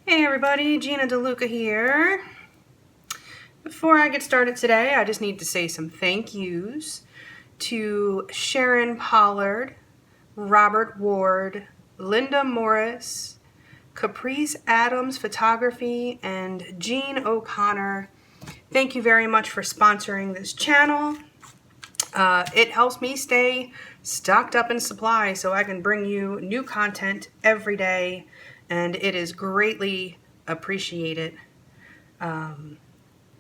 Hey everybody, Gina DeLuca here. Before I get started today, I just need to say some thank yous to Sharon Pollard, Robert Ward, Linda Morris, Caprice Adams Photography, and Jean O'Connor. Thank you very much for sponsoring this channel. It helps me stay stocked up in supply so I can bring you new content every day, and it is greatly appreciated.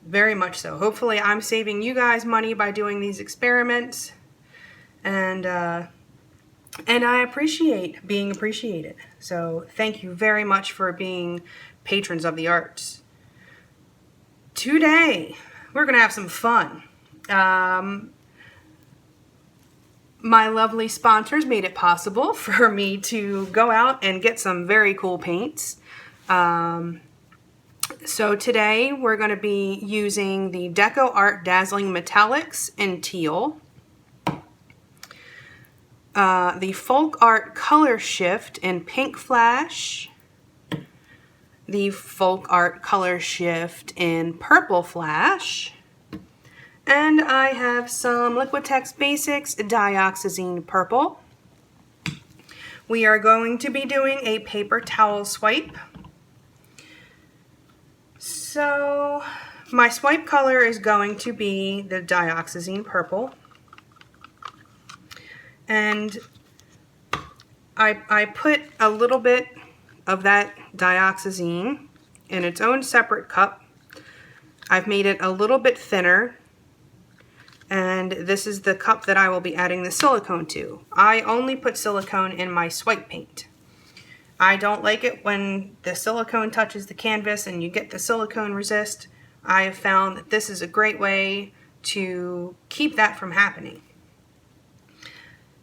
Very much so. Hopefully I'm saving you guys money by doing these experiments, and I appreciate being appreciated. So thank you very much for being patrons of the arts. Today we're gonna have some fun. My lovely sponsors made it possible for me to go out and get some very cool paints. So today we're going to be using the DecoArt Dazzling Metallics in Teal, the Folk Art Color Shift in Pink Flash, the Folk Art Color Shift in Purple Flash, and I have some Liquitex Basics Dioxazine Purple. We are going to be doing a paper towel swipe. So my swipe color is going to be the Dioxazine Purple. And I put a little bit of that Dioxazine in its own separate cup. I've made it a little bit thinner. And this is the cup that I will be adding the silicone to. I only put silicone in my swipe paint. I don't like it when the silicone touches the canvas and you get the silicone resist. I have found that this is a great way to keep that from happening.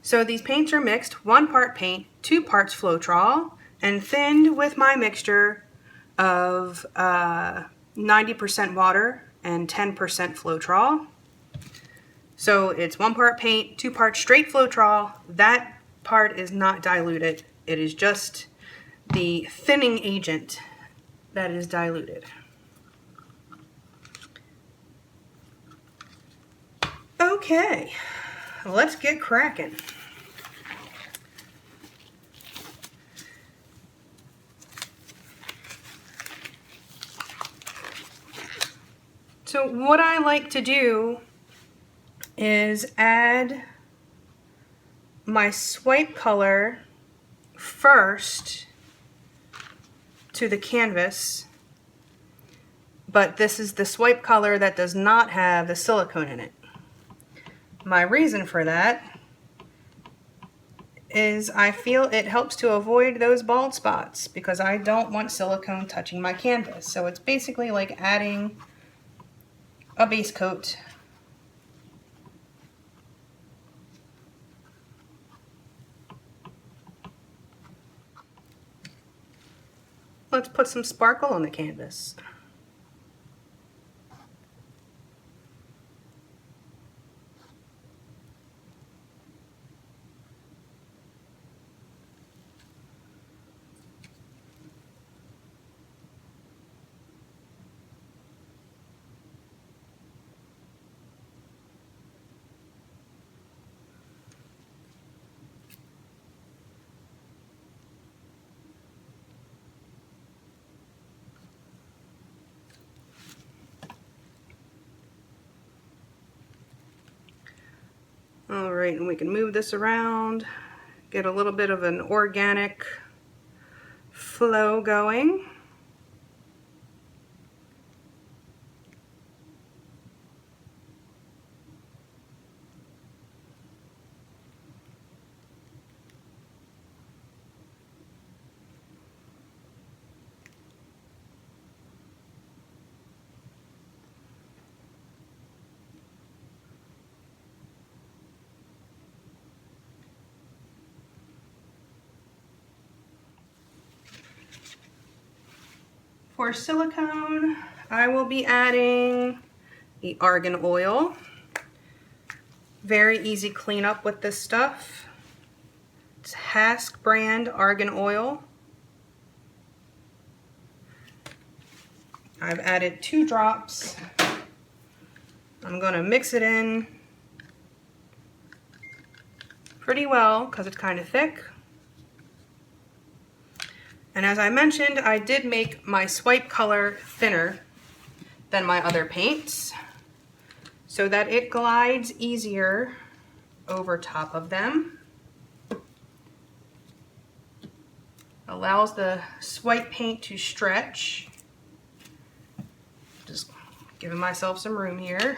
So these paints are mixed, 1 part paint, 2 parts Floetrol, and thinned with my mixture of 90% water and 10% Floetrol. So it's 1 part paint, 2 parts straight Floetrol. That part is not diluted. It is just the thinning agent that is diluted. Okay, let's get cracking. So what I like to do is add my swipe color first to the canvas, but this is the swipe color that does not have the silicone in it. My reason for that is I feel it helps to avoid those bald spots because I don't want silicone touching my canvas. So it's basically like adding a base coat. Let's put some sparkle on the canvas. All right, and we can move this around, get a little bit of an organic flow going. For silicone, I will be adding the argan oil. Very easy cleanup with this stuff. It's Hask brand argan oil. I've added 2 drops. I'm going to mix it in pretty well because it's kind of thick. And as I mentioned, I did make my swipe color thinner than my other paints so that it glides easier over top of them. Allows the swipe paint to stretch. Just giving myself some room here.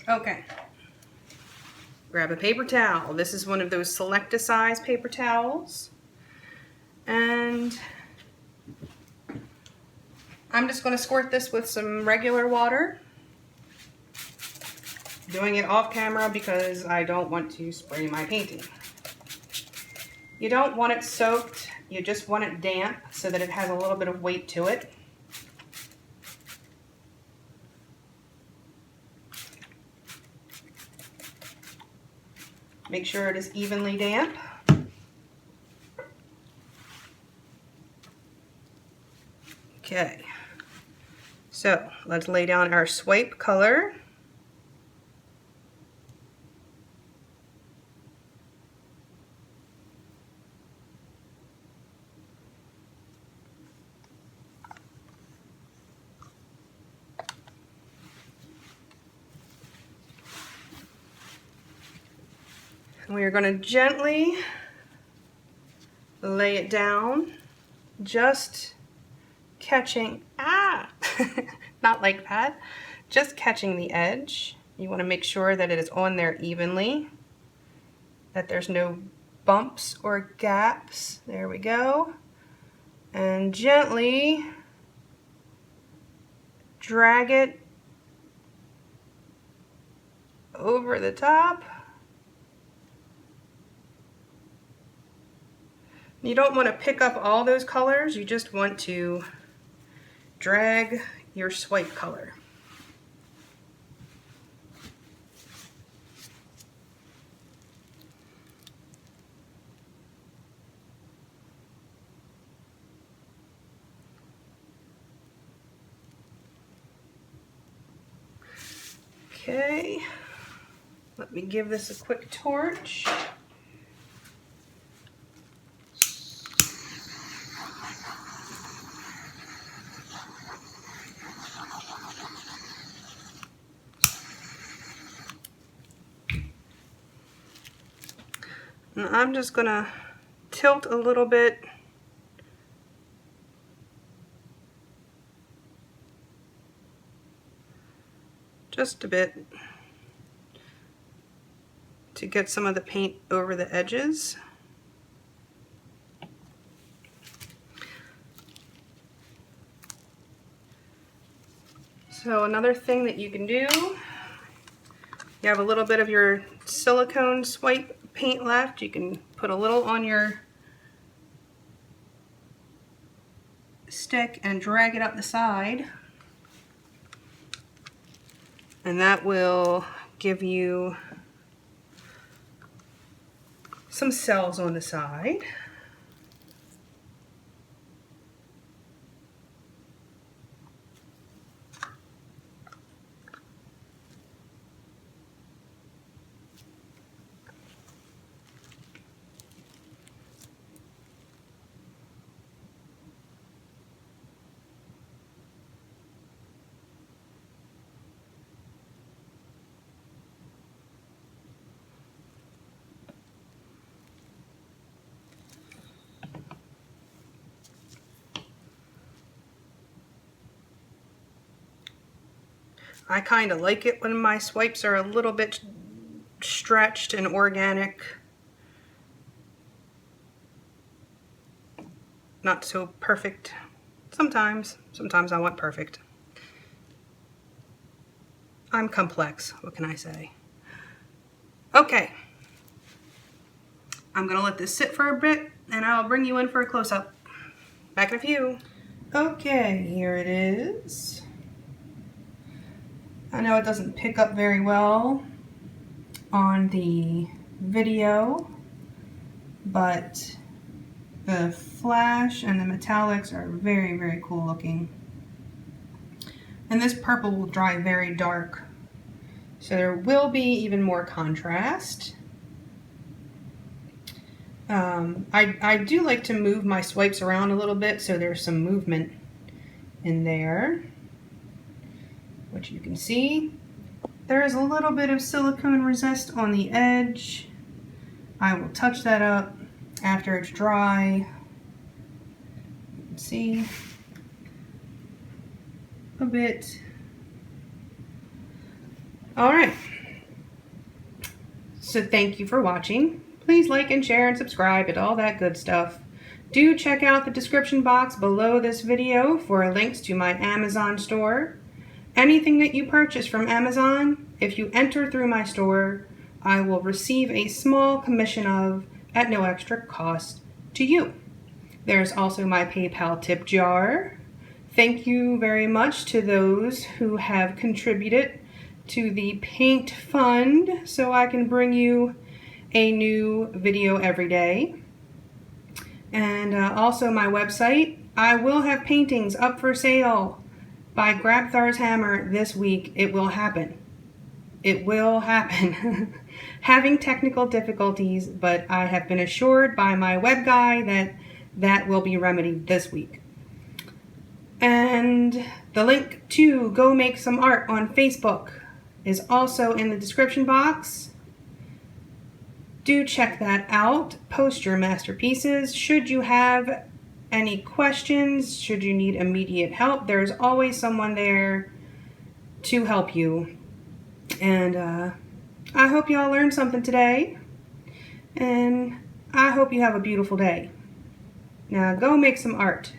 Okay. Grab a paper towel. This is one of those Selecta size paper towels. And I'm just going to squirt this with some regular water. Doing it off camera because I don't want to spray my painting. You don't want it soaked, you just want it damp so that it has a little bit of weight to it. Make sure it is evenly damp. Okay, so let's lay down our swipe color. And we are going to gently lay it down, just catching, not like that, just catching the edge. You want to make sure that it is on there evenly, that there's no bumps or gaps. There we go. And gently drag it over the top. You don't want to pick up all those colors, you just want to drag your swipe color. Okay, let me give this a quick torch. And I'm just going to tilt a little bit just a bit to get some of the paint over the edges. So another thing that you can do, you have a little bit of your silicone swipe paint left, you can put a little on your stick and drag it up the side, and that will give you some cells on the side. I kind of like it when my swipes are a little bit stretched and organic. Not so perfect. Sometimes I want perfect. I'm complex, what can I say? Okay. I'm gonna let this sit for a bit and I'll bring you in for a close-up. Back in a few. Okay, here it is. I know it doesn't pick up very well on the video, but The flash and the metallics are very, very cool looking. And this purple will dry very dark. So there will be even more contrast. I do like to move my swipes around a little bit so there's some movement in there, which you can see. There is a little bit of silicone resist on the edge. I will touch that up after it's dry. You can see a bit. All right. So thank you for watching. Please like and share and subscribe and all that good stuff. Do check out the description box below this video for links to my Amazon store. Anything that you purchase from Amazon, if you enter through my store, I will receive a small commission of at no extra cost to you. There's also my PayPal tip jar. Thank you very much to those who have contributed to the paint fund so I can bring you a new video every day. And also my website. I will have paintings up for sale by Grabthar's Hammer this week. It will happen. It will happen. Having technical difficulties, but I have been assured by my web guy that that will be remedied this week. And the link to go make some art on Facebook is also in the description box. Do check that out. Post your masterpieces. Should you have any questions, should you need immediate help, there's always someone there to help you. And I hope you all learned something today. And I hope you have a beautiful day. Now go make some art.